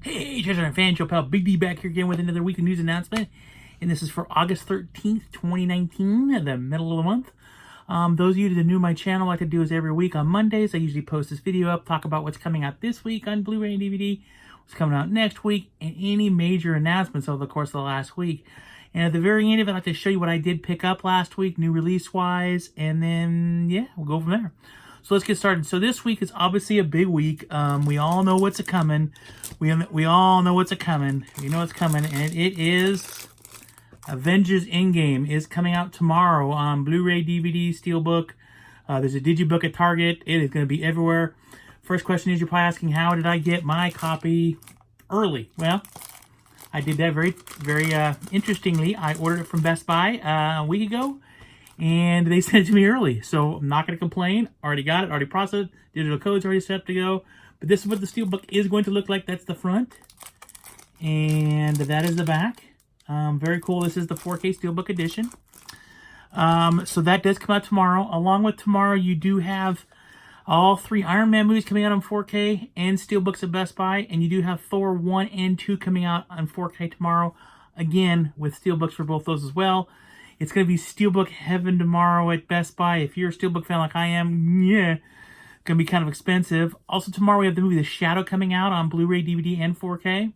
Hey, treasure and fan, Joe Pal, Big D back here again with another weekly news announcement. And this is for August 13th, 2019, the middle of the month. Those of you that are new to my channel, what I like to do is every week on Mondays, I usually post this video up, talk about what's coming out this week on Blu-ray and DVD, what's coming out next week, and any major announcements over the course of the last week. And at the very end of it, I like to show you what I did pick up last week, new release-wise, and then, yeah, we'll go from there. So let's get started. So this week is obviously a big week. We all know what's a-coming. We all know what's a-coming. We know what's coming, and it is Avengers Endgame is coming out tomorrow on Blu-ray, DVD, Steelbook. There's a Digibook at Target. It is going to be everywhere. First question is, you're probably asking, how did I get my copy early? Well, I did that very interestingly. I ordered it from Best Buy a week ago, and they sent it to me early. So I'm not going to complain. Already got it, already processed. Digital code's already set up to go. But this is what the Steelbook is going to look like. That's the front. And that is the back. Very cool. This is the 4K Steelbook edition. So that does come out tomorrow. Along with tomorrow, you do have all 3 Iron Man movies coming out on 4K and Steelbooks at Best Buy. And you do have Thor 1 and 2 coming out on 4K tomorrow. Again, with Steelbooks for both those as well. It's going to be Steelbook heaven tomorrow at Best Buy. If you're a Steelbook fan like I am, yeah, it's going to be kind of expensive. Also tomorrow, we have the movie The Shadow coming out on Blu-ray, DVD, and 4K.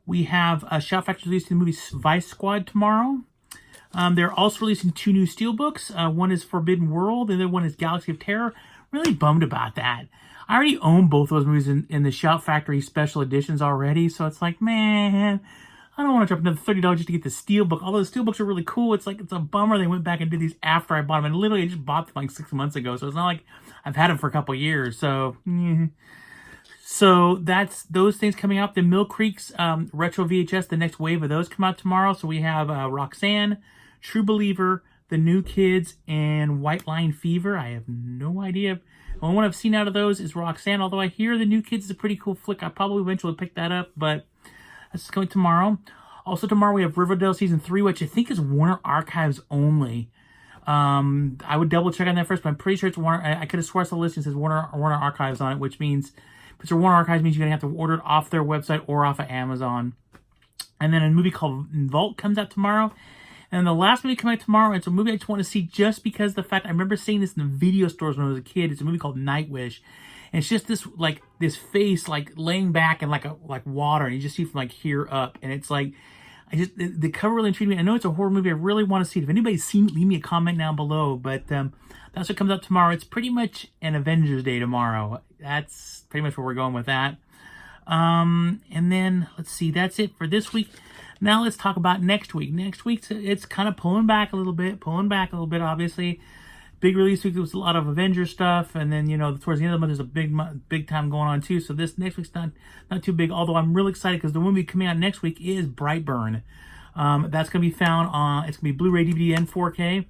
We have Shout Factory releasing the movie Vice Squad tomorrow. They're also releasing 2 new Steelbooks. One is Forbidden World, the other one is Galaxy of Terror. Really bummed about that. I already own both those movies in the Shout Factory special editions already, so it's like, man, I don't want to drop another $30 just to get the Steelbook. Although the Steelbooks are really cool, it's like, it's a bummer they went back and did these after I bought them. And literally, I just bought them like 6 months ago, so it's not like I've had them for a couple years. So, So that's those things coming out. The Mill Creek's Retro VHS, the next wave of those come out tomorrow. So we have Roxanne, True Believer, The New Kids, and White Line Fever. I have no idea. The only one I've seen out of those is Roxanne, although I hear The New Kids is a pretty cool flick. I probably eventually pick that up, but that's coming tomorrow. Also tomorrow we have Riverdale Season 3, which I think is Warner Archives only. I would double check on that first, but I'm pretty sure it's Warner. I could have sworn the list says Warner Archives on it, which means if it's a Warner Archives means you're going to have to order it off their website or off of Amazon. And then a movie called Vault comes out tomorrow. And the last movie coming out tomorrow, it's a movie I just want to see just because of the fact I remember seeing this in the video stores when I was a kid. It's a movie called Nightwish. And it's just this this face laying back in like water, and you just see from here up. And it's like, the cover really intrigued me. I know it's a horror movie. I really want to see it. If anybody's seen it, leave me a comment down below. But that's what comes out tomorrow. It's pretty much an Avengers Day tomorrow. That's pretty much where we're going with that. And then, let's see, that's it for this week. Now let's talk about next week. Next week, it's kind of pulling back a little bit, obviously. Big release week, there was a lot of Avengers stuff. And then, towards the end of the month, there's a big time going on, too. So this next week's not too big, although I'm really excited because the movie coming out next week is Brightburn. That's going to be found on, it's going to be Blu-ray, DVD, and 4K.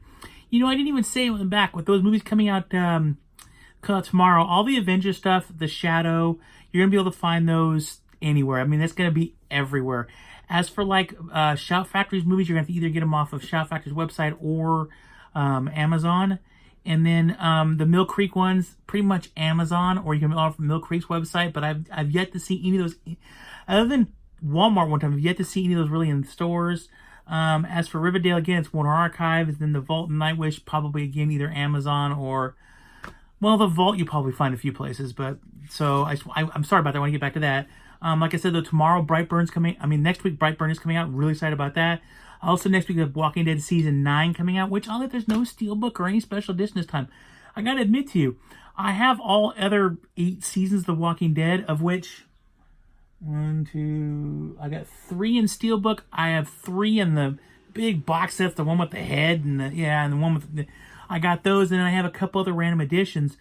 I didn't even say it in the back. With those movies coming out tomorrow, all the Avengers stuff, The Shadow, you're going to be able to find those anywhere. I mean, that's going to be everywhere. As for Shout Factory's movies, you're going to have to either get them off of Shout Factory's website or Amazon. And then the Mill Creek ones, pretty much Amazon, or you can get off Mill Creek's website. But I've yet to see any of those, other than Walmart one time, I've yet to see any of those really in stores. As for Riverdale, again, it's Warner Archives. Then the Vault and Nightwish, probably again either Amazon or, well, the Vault you probably find a few places. But so I'm sorry about that. I want to get back to that. Like I said, though, tomorrow next week Brightburn is coming out. Really excited about that. Also, next week we have Walking Dead Season 9 coming out, which there's no Steelbook or any special edition this time. I gotta admit to you, I have all other 8 seasons of The Walking Dead, of which I got 3 in Steelbook. I have 3 in the big box sets, the one with the head and the one with I got those, and then I have a couple other random editions.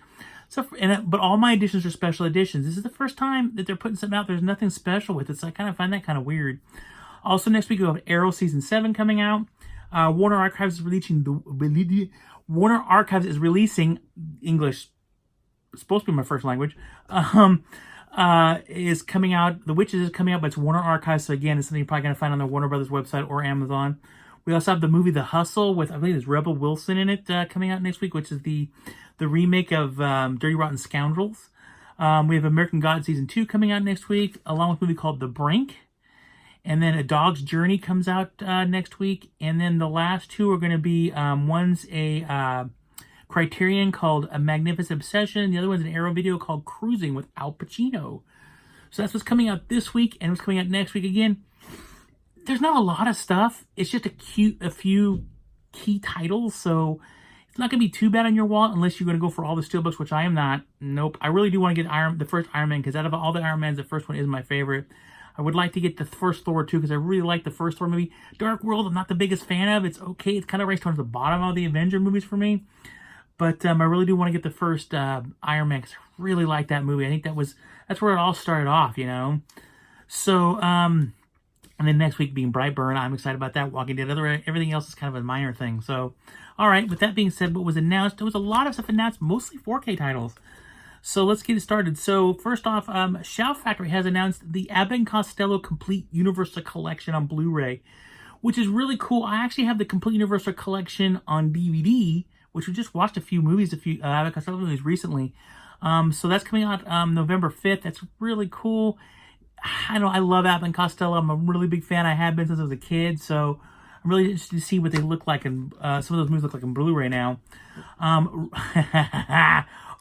So, but all my editions are special editions. This is the first time that they're putting something out there's nothing special with it, so I kind of find that kind of weird. Also, next week we have Arrow Season 7 coming out. Warner Archives is releasing English. Supposed to be my first language. Is coming out. The Witches is coming out, but it's Warner Archives. So again, it's something you're probably gonna find on the Warner Brothers website or Amazon. We also have the movie The Hustle with, I believe there's Rebel Wilson in it, coming out next week, which is the remake of Dirty Rotten Scoundrels. We have American God Season 2 coming out next week, along with a movie called The Brink. And then A Dog's Journey comes out next week. And then the last two are going to be, one's a Criterion called A Magnificent Obsession. The other one's an Arrow video called Cruising with Al Pacino. So that's what's coming out this week and what's coming out next week. Again, there's not a lot of stuff. It's just a few key titles. So it's not going to be too bad on your wall unless you're going to go for all the Steelbooks, which I am not. Nope. I really do want to get the first Iron Man, because out of all the Iron Mans, the first one is my favorite. I would like to get the first Thor too, because I really like the first Thor movie. Dark World, I'm not the biggest fan of. It's okay. It's kind of raised towards the bottom of the Avenger movies for me. But I really do want to get the first Iron Man, because I really like that movie. I think that's where it all started off, you know. So, and then next week being Brightburn, I'm excited about that. Walking Dead, everything else is kind of a minor thing. So, all right. With that being said, what was announced? There was a lot of stuff announced, mostly 4K titles. So let's get it started. So first off, Shout Factory has announced the Abbott and Costello Complete Universal Collection on Blu-ray, which is really cool. I actually have the Complete Universal Collection on DVD, which we just watched a few Abbott and Costello movies recently. So that's coming out November 5th. That's really cool. I know I love Abbott and Costello. I'm a really big fan. I have been since I was a kid. So I'm really interested to see what they look like, and some of those movies look like in Blu-ray now.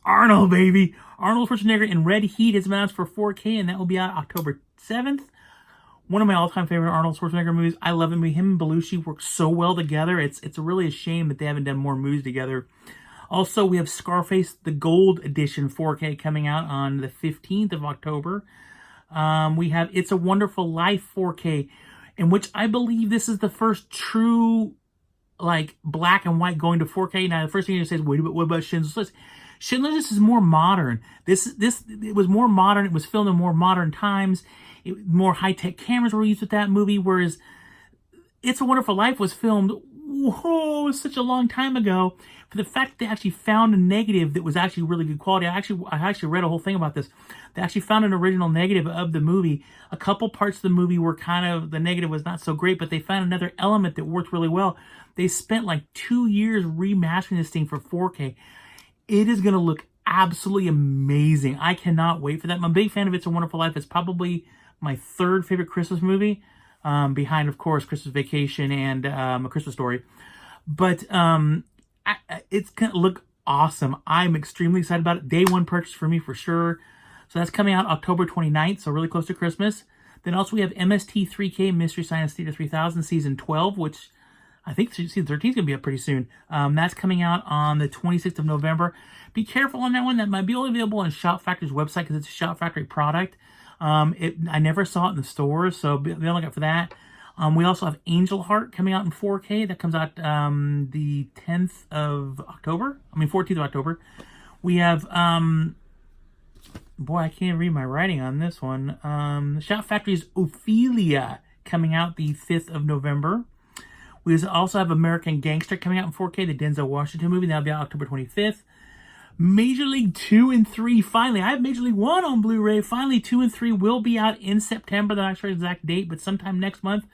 Arnold, baby. Arnold Schwarzenegger in Red Heat has been announced for 4K, and that will be out October 7th. One of my all-time favorite Arnold Schwarzenegger movies. I love him. Him and Belushi work so well together. It's really a shame that they haven't done more movies together. Also, we have Scarface, the Gold Edition 4K coming out on the 15th of October. We have It's a Wonderful Life 4K, in which I believe this is the first true, like, black and white going to 4K. Now, the first thing you say is, wait, what about Schindler's List? Schindler's List is more modern. It was more modern. It was filmed in more modern times. More high-tech cameras were used with that movie, whereas It's a Wonderful Life was filmed, such a long time ago. For the fact that they actually found a negative that was actually really good quality. I actually read a whole thing about this. They actually found an original negative of the movie. A couple parts of the movie were the negative was not so great, but they found another element that worked really well. They spent like 2 years remastering this thing for 4K. It is going to look absolutely amazing. I cannot wait for that. I'm a big fan of It's a Wonderful Life. It's probably my third favorite Christmas movie, behind, of course, Christmas Vacation and A Christmas Story. But it's going to look awesome. I'm extremely excited about it. Day one purchase for me for sure. So that's coming out October 29th, so really close to Christmas. Then also we have MST3K Mystery Science Theater 3000 Season 12, which I think Season 13 is going to be up pretty soon. That's coming out on the 26th of November. Be careful on that one. That might be only available on Shout Factory's website because it's a Shout Factory product. I never saw it in the stores, so be on the lookout for that. We also have Angel Heart coming out in 4K. That comes out the 10th of October. 14th of October. We have, boy, I can't read my writing on this one. Shout Factory's Ophelia coming out the 5th of November. We also have American Gangster coming out in 4K, the Denzel Washington movie. That'll be out October 25th. Major League 2 and 3, finally. I have Major League 1 on Blu-ray. Finally, 2 and 3 will be out in September. They're not sure the exact date, but sometime next month.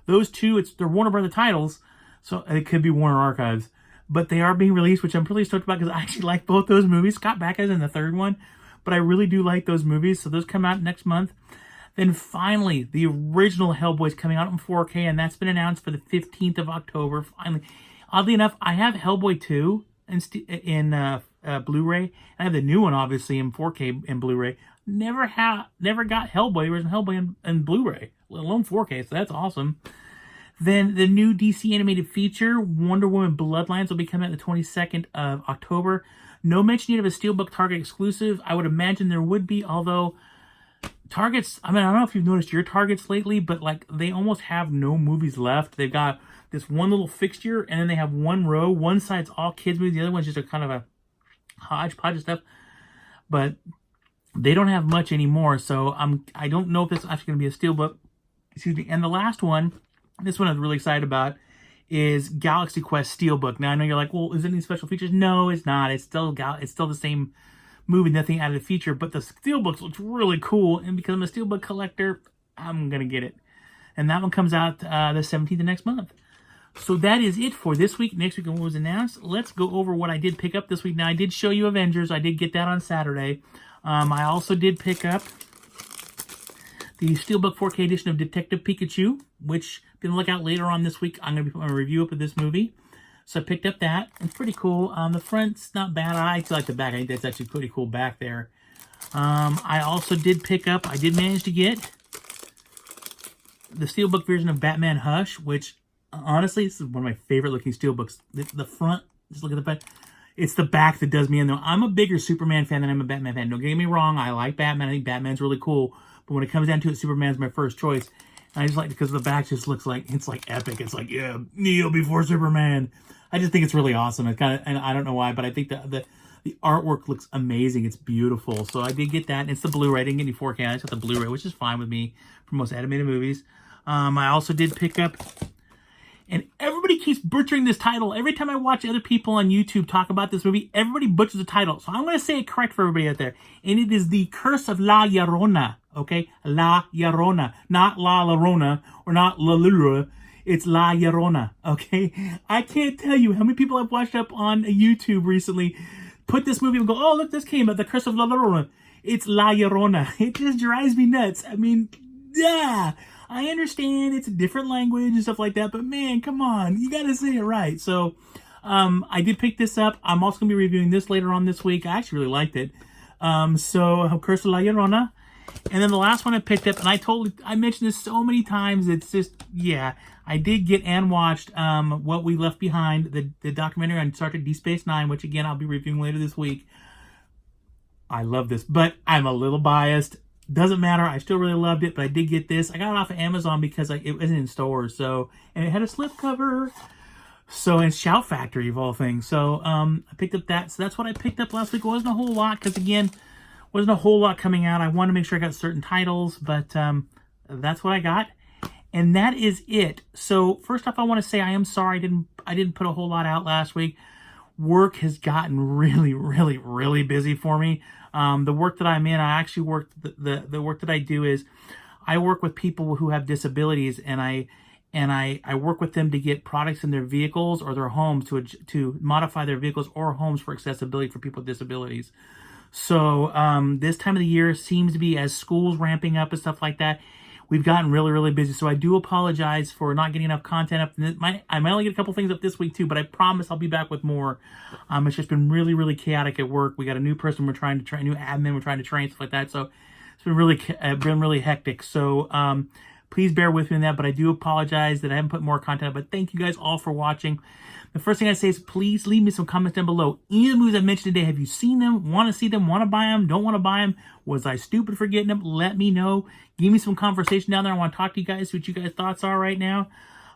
Those two, they're Warner Brother titles, so it could be Warner Archives. But they are being released, which I'm really stoked about because I actually like both those movies. Scott Bakula's in the third one, but I really do like those movies, so those come out next month. Then finally, the original Hellboy is coming out in 4K, and that's been announced for the 15th of October. Finally, oddly enough, I have Hellboy 2 in Blu-ray, and I have the new one obviously in 4K in Blu-ray. Never got Hellboy, original Hellboy in Blu-ray, let alone 4K. So that's awesome. Then the new DC animated feature, Wonder Woman Bloodlines, will be coming out the 22nd of October. No mention yet of a Steelbook Target exclusive. I would imagine there would be, although Targets, I don't know if you've noticed your Targets lately, but like they almost have no movies left. They've got this one little fixture, and then they have one row. One side's all kids movies, the other one's just a kind of a hodgepodge of stuff. But they don't have much anymore, so I don't know if it's actually going to be a Steelbook. Excuse me. And the last one, this one I'm really excited about, is Galaxy Quest Steelbook. Now I know you're like, well, is there any special features? No, it's not. It's still the same movie, nothing added feature, but the Steelbook looks really cool, and because I'm a Steelbook collector, I'm gonna get it. And that one comes out the 17th of next month. So that is it for this week. Next week, what was announced. Let's go over what I did pick up this week. Now, I did show you Avengers. I did get that on Saturday. I also did pick up the Steelbook 4K edition of Detective Pikachu, which be on the lookout later on this week. I'm going to be putting a review up of this movie. So I picked up that. It's pretty cool. The front's not bad. I actually like the back. I think that's actually pretty cool back there. I also did pick up, I did manage to get the Steelbook version of Batman Hush, which honestly, this is one of my favorite looking Steelbooks. The front, just look at the back. It's the back that does me in, though. I'm a bigger Superman fan than I'm a Batman fan. Don't get me wrong. I like Batman. I think Batman's really cool. But when it comes down to it, Superman's my first choice. And I just like it because the back just looks like, it's like epic. It's like, yeah, kneel before Superman. I just think it's really awesome. It's kind of, and I don't know why, but I think the artwork looks amazing. It's beautiful. So I did get that. And it's the Blu-ray. I didn't get any 4K. I just got the Blu-ray, which is fine with me for most animated movies. I also did pick up, and everybody keeps butchering this title. Every time I watch other people on YouTube talk about this movie, everybody butchers the title. So I'm going to say it correct for everybody out there. And it is The Curse of La Llorona. Okay? La Llorona. Not La Llorona or not La Llorona. It's La Llorona. Okay? I can't tell you how many people I've watched up on YouTube recently put this movie and go, oh, look, this came out, The Curse of La Llorona. It's La Llorona. It just drives me nuts. I mean, yeah. I understand it's a different language and stuff like that, but man, come on, you gotta say it right. So, I did pick this up. I'm also gonna be reviewing this later on this week. I actually really liked it. So, Curse of La Llorona. And then the last one I picked up, and I mentioned this so many times, it's just, yeah, I did get and watched What We Left Behind, the documentary on Star Trek Deep Space Nine, which again, I'll be reviewing later this week. I love this, but I'm a little biased. Doesn't matter. I still really loved it, but I did get this. I got it off of Amazon because it wasn't in stores, so, and it had a slipcover. So, and Shout Factory of all things. So, I picked up that. So that's what I picked up last week. It wasn't a whole lot because, again, wasn't a whole lot coming out. I wanted to make sure I got certain titles, but that's what I got. And that is it. So, first off, I want to say I am sorry I didn't put a whole lot out last week. Work has gotten really, really, really busy for me. The work that I'm in, I actually work, the work that I do is I work with people who have disabilities, and I work with them to get products in their vehicles or their homes to modify their vehicles or homes for accessibility for people with disabilities. So this time of the year seems to be, as schools ramping up and stuff like that, we've gotten really, really busy. So I do apologize for not getting enough content up. I might only get a couple things up this week too, but I promise I'll be back with more. It's just been really, really chaotic at work. We got a new person we're trying to train, new admin we're trying to train, stuff like that. So it's been really hectic. So please bear with me on that, but I do apologize that I haven't put more content up. But thank you guys all for watching. The first thing I say is please leave me some comments down below. Any of the movies I mentioned today, have you seen them? Want to see them? Want to buy them? Don't want to buy them? Was I stupid for getting them? Let me know. Give me some conversation down there. I want to talk to you guys, see what you guys' thoughts are right now.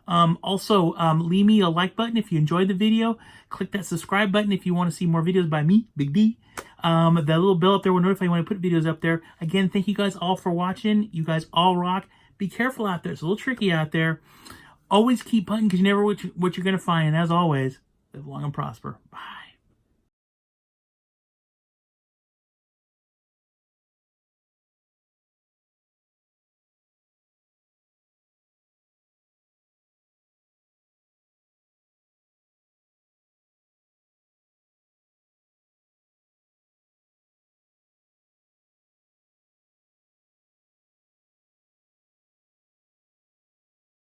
Also, leave me a like button if you enjoyed the video. Click that subscribe button if you want to see more videos by me, Big D. That little bell up there will notify you when I put videos up there. Again, thank you guys all for watching. You guys all rock. Be careful out there. It's a little tricky out there. Always keep hunting because you never know what you're going to find. And as always, live long and prosper. Bye.